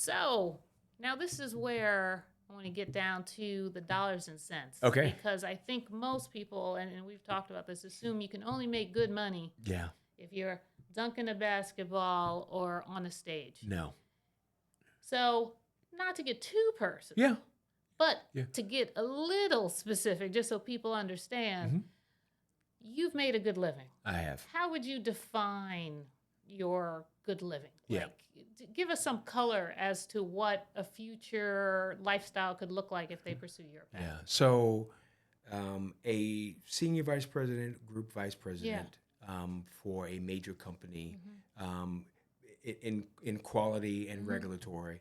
So now this is where I want to get down to the dollars and cents. Okay. Because I think most people, and we've talked about this, assume you can only make good money Yeah. if you're dunking a basketball or on a stage. No. So not to get too personal, Yeah. but Yeah. to get a little specific, just so people understand, you've made a good living. I have. How would you define your good living? Yeah. Give us some color as to what a future lifestyle could look like if they pursue your path. Yeah. So, a senior vice president, group vice president, for a major company, in quality and regulatory,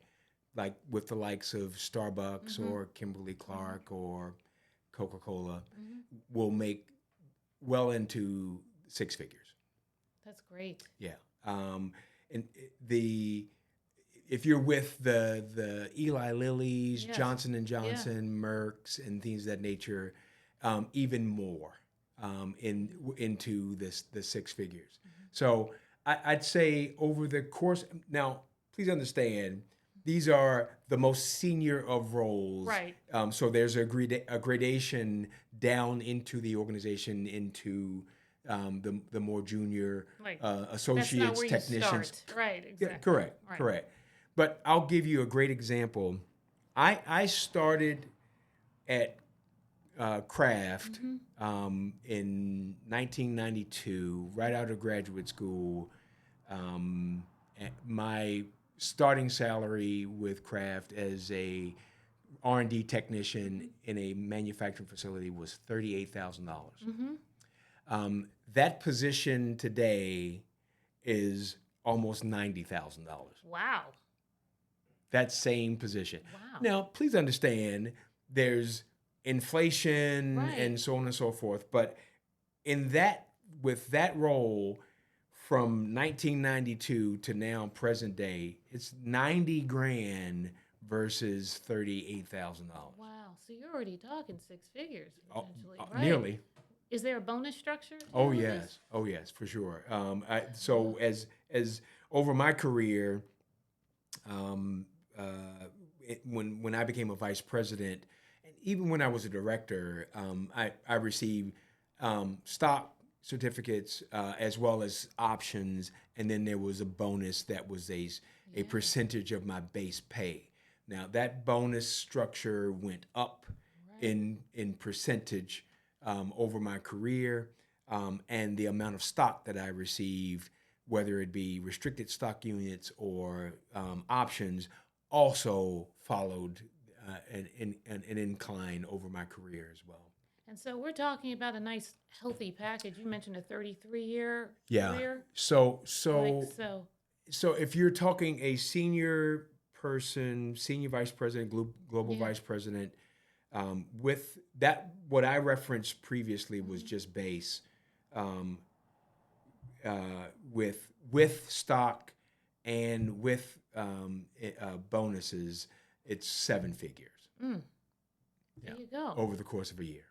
like with the likes of Starbucks or Kimberly Clark or Coca-Cola, will make well into six figures. That's great. Yeah. And if you're with the Eli Lillys, Yes. Johnson and Johnson, Merck's, and things of that nature, even more into the six figures. So I'd say over the course. Now, please understand, these are the most senior of roles. Right. So there's a gradation down into the organization into the more junior associates, that's not where technicians. You start. Right, exactly. Yeah, correct, right. correct. But I'll give you a great example. I started at Kraft in 1992, right out of graduate school. My starting salary with Kraft as a R&D technician in a manufacturing facility was $38,000. That position today is almost $90,000. Wow. That same position. Wow. Now, please understand, there's inflation and so on and so forth. But with that role from 1992 to now present day, it's 90 grand versus $38,000. Wow. So you're already talking six figures potentially, right? Nearly. Is there a bonus structure? Oh yes, for sure. So as over my career, when I became a vice president, and even when I was a director, I received stock certificates as well as options, and then there was a bonus that was a percentage of my base pay. Now that bonus structure went up in percentage over my career, and the amount of stock that I received, whether it be restricted stock units or options, also followed an incline over my career as well. And so we're talking about a nice, healthy package. You mentioned a 33-year career. So if you're talking a senior person, senior vice president, global vice president, with that, what I referenced previously was just base. With stock and with bonuses, it's seven figures. There you go. Over the course of a year.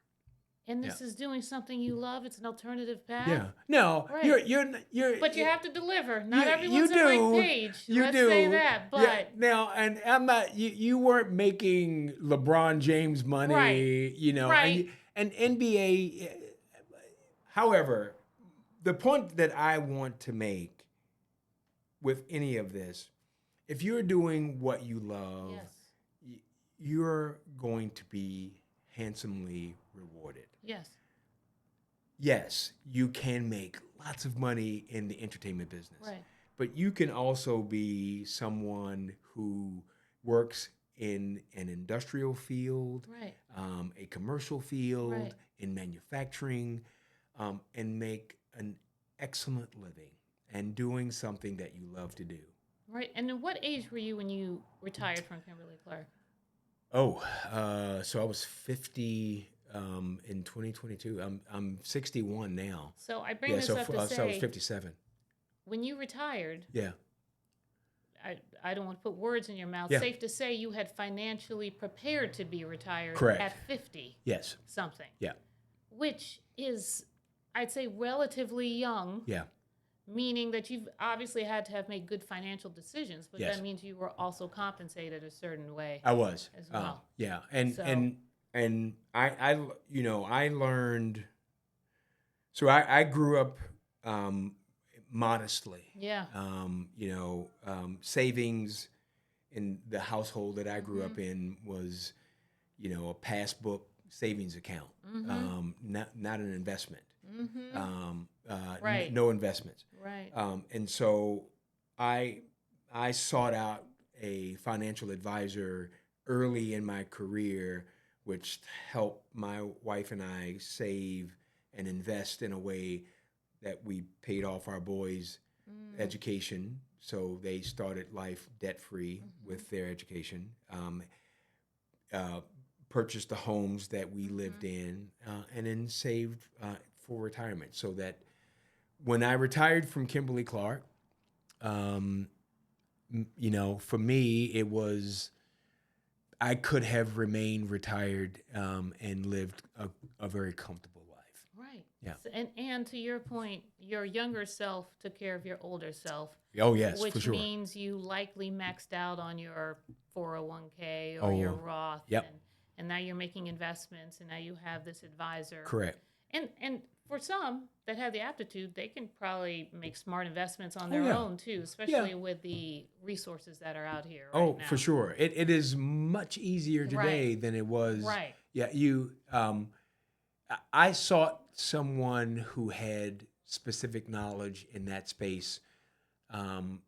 And this is doing something you love. It's an alternative path. Yeah. No, you're. But you have to deliver. Not everyone's a blank page. Let's say that. But yeah. Now, and I'm not. You weren't making LeBron James money. Right. You know. Right. And NBA. However, the point that I want to make with any of this, if you're doing what you love, you're going to be handsomely rewarded. Yes. Yes, you can make lots of money in the entertainment business. Right. But you can also be someone who works in an industrial field, a commercial field, in manufacturing, and make an excellent living and doing something that you love to do. Right. And at what age were you when you retired from Kimberly Clark? So I was 50 in 2022. I'm 61 now. So I bring this up to say, so I was 57. When you retired, I don't want to put words in your mouth. Yeah. Safe to say you had financially prepared to be retired at 50. Yes. Something. Yeah. Which is, I'd say, relatively young. Yeah. meaning that you've obviously had to have made good financial decisions, but Yes. that means you were also compensated a certain way I was. as well. Yeah. And, So- and I, you know, I learned, so I grew up, modestly. Yeah. You know, savings in the household that I grew up in was, you know, a passbook savings account, not an investment. Right. No investments. Right. And so I sought out a financial advisor early in my career, which helped my wife and I save and invest in a way that we paid off our boys' education, so they started life debt free with their education. Purchased the homes that we lived in, and then saved for retirement, so that when I retired from Kimberly Clark, you know, for me, it was, I could have remained retired and lived a very comfortable life. Right. Yeah. And to your point, your younger self took care of your older self. Oh, yes, which for sure. means you likely maxed out on your 401k or your Roth. Yep. And now you're making investments, and now you have this advisor. Correct. And for some that have the aptitude, they can probably make smart investments on their yeah. own too, especially with the resources that are out here right now. For sure. It is much easier today Right. than it was. Right. Yeah, I sought someone who had specific knowledge in that space, and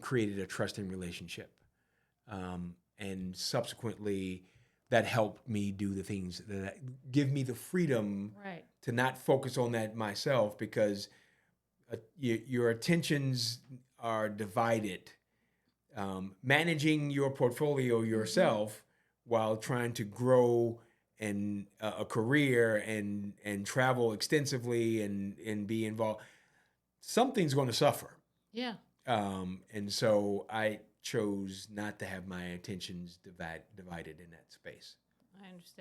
created a trusting relationship, and subsequently that helped me do the things that give me the freedom Right. to not focus on that myself, because your attentions are divided. Managing your portfolio yourself while trying to grow and a career and travel extensively and be involved, something's going to suffer. Yeah. And so I chose not to have my attentions divided in that space. I understand.